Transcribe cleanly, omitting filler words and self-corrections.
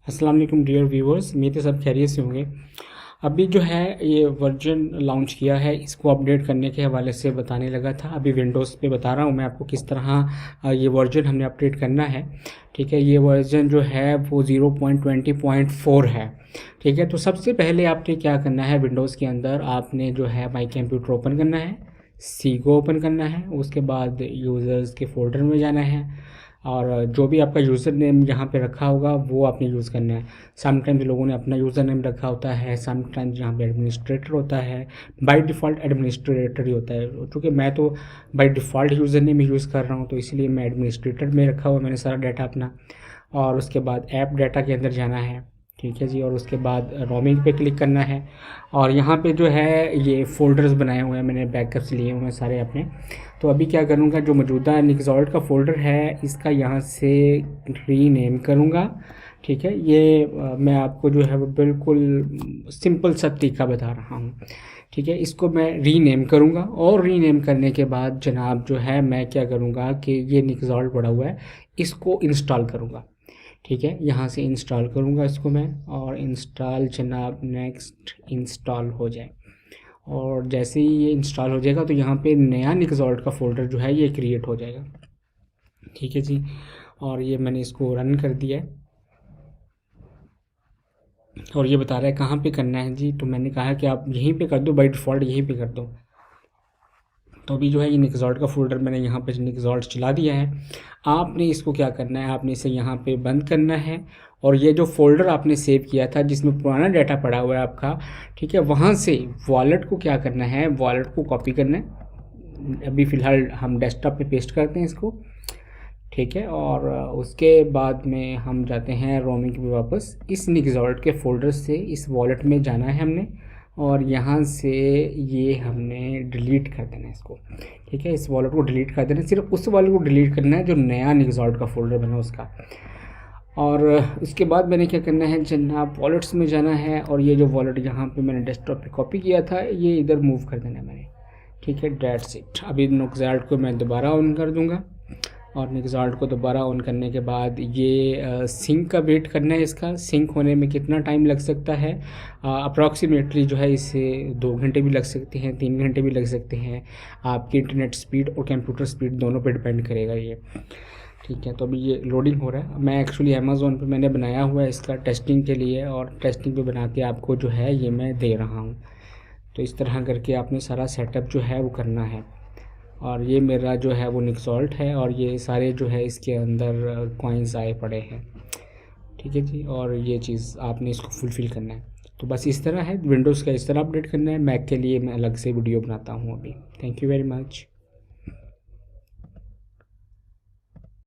अस्सलाम वालेकुम dear viewers, मेरे सब खैरियत से होंगे। अभी जो है ये वर्जन लॉन्च किया है, इसको अपडेट करने के हवाले से बताने लगा था। अभी विंडोज़ पे बता रहा हूँ मैं आपको किस तरह ये वर्जन हमने अपडेट करना है। ठीक है, ये वर्जन जो है वो 0.20.4 है। ठीक है, तो सबसे पहले आपने क्या करना है, विंडोज़ के अंदर आपने जो है माई कंप्यूटर ओपन करना है, सी को ओपन करना है, उसके बाद यूज़र्स के फोल्डर में जाना है और जो भी आपका यूज़र नेम यहाँ पे रखा होगा वो आपने यूज़ करना है। समटाइम्स लोगों ने अपना यूज़र नेम रखा होता है, समटाइम्स यहाँ पे एडमिनिस्ट्रेटर होता है। बाय डिफ़ॉल्ट एडमिनिस्ट्रेटर ही होता है, क्योंकि मैं तो by default user name he use कर रहा हूँ, तो इसलिए मैं एडमिनिस्ट्रेटर में रखा हुआ मैंने सारा डाटा अपना। और उसके बाद ऐप डाटा के अंदर जाना है, ठीक है जी, और उसके बाद रोमिंग पे क्लिक करना है। और यहाँ पे जो है ये फ़ोल्डर्स बनाए हुए हैं, मैंने बैकअप्स लिए हुए हैं सारे अपने। तो अभी क्या करूँगा, जो मौजूदा निक्सॉल्ट का फ़ोल्डर है इसका यहाँ से रीनेम करूँगा। ठीक है, ये मैं आपको जो है वो बिल्कुल सिंपल सा तरीका बता रहा हूँ। ठीक है, इसको मैं रीनेम करूँगा और रीनेम करने के बाद जनाब जो है मैं क्या करूँगा कि ये निक्सॉल्ट पड़ा हुआ है इसको इंस्टॉल करूँगा। ठीक है, यहाँ से इंस्टॉल करूँगा इसको मैं, और इंस्टॉल जनाब नेक्स्ट इंस्टॉल हो जाए। और जैसे ही ये इंस्टॉल हो जाएगा तो यहाँ पे नया निक्सॉल्ट का फ़ोल्डर जो है ये क्रिएट हो जाएगा। ठीक है जी, और ये मैंने इसको रन कर दिया है और ये बता रहा है कहाँ पे करना है जी। तो मैंने कहा कि आप यहीं पे कर दो, बाय डिफ़ॉल्ट यहीं पे कर दो। तो अभी जो है ये निक्सॉल्ट का फ़ोल्डर मैंने यहाँ पे निक्सॉल्ट चला दिया है। आपने इसको क्या करना है, आपने इसे यहाँ पे बंद करना है और ये जो फ़ोल्डर आपने सेव किया था जिसमें पुराना डाटा पड़ा हुआ है आपका, ठीक है, वहाँ से वॉलेट को क्या करना है, वॉलेट को कॉपी करना है। अभी फ़िलहाल हम डेस्कटॉप पे पेस्ट करते हैं इसको, ठीक है, और उसके बाद में हम जाते हैं रोमिंग पे वापस। इस निक्सॉल्ट के फ़ोल्डर से इस वॉलेट में जाना है हमने और यहाँ से ये हमने डिलीट कर देना है इसको। ठीक है, इस वॉलेट को डिलीट कर देना है, सिर्फ उस वॉलेट को डिलीट करना है जो नया निक्सॉल्ट का फ़ोल्डर बना उसका। और उसके बाद मैंने क्या करना है जनाब, वॉलेट्स में जाना है और ये जो वॉलेट यहाँ पे मैंने डेस्कटॉप पे कॉपी किया था ये इधर मूव कर देना है मैंने। ठीक है, दैट्स इट। अभी निक्सॉल्ट को मैं दोबारा ऑन कर दूँगा और निक्सॉल्ट को दोबारा ऑन करने के बाद ये सिंक का वेट करना है। इसका सिंक होने में कितना टाइम लग सकता है, अप्रॉक्सीमेटली जो है इसे 2 घंटे भी लग सकते हैं, 3 घंटे भी लग सकते हैं। आपकी इंटरनेट स्पीड और कंप्यूटर स्पीड दोनों पे डिपेंड करेगा ये। ठीक है, तो अभी ये लोडिंग हो रहा है। मैं एक्चुअली अमेज़ोन पे मैंने बनाया हुआ है इसका टेस्टिंग के लिए और टेस्टिंग पे बना के आपको जो है ये मैं दे रहा हूँ। तो इस तरह करके आपने सारा सेटअप जो है वो करना है। और ये मेरा जो है वो निक्सॉल्ट है और ये सारे जो है इसके अंदर कॉइन्स आए पड़े हैं। ठीक है जी, और ये चीज़ आपने इसको फुलफ़िल करना है। तो बस इस तरह है, विंडोज़ का इस तरह अपडेट करना है। मैक के लिए मैं अलग से वीडियो बनाता हूँ अभी। Thank you very much.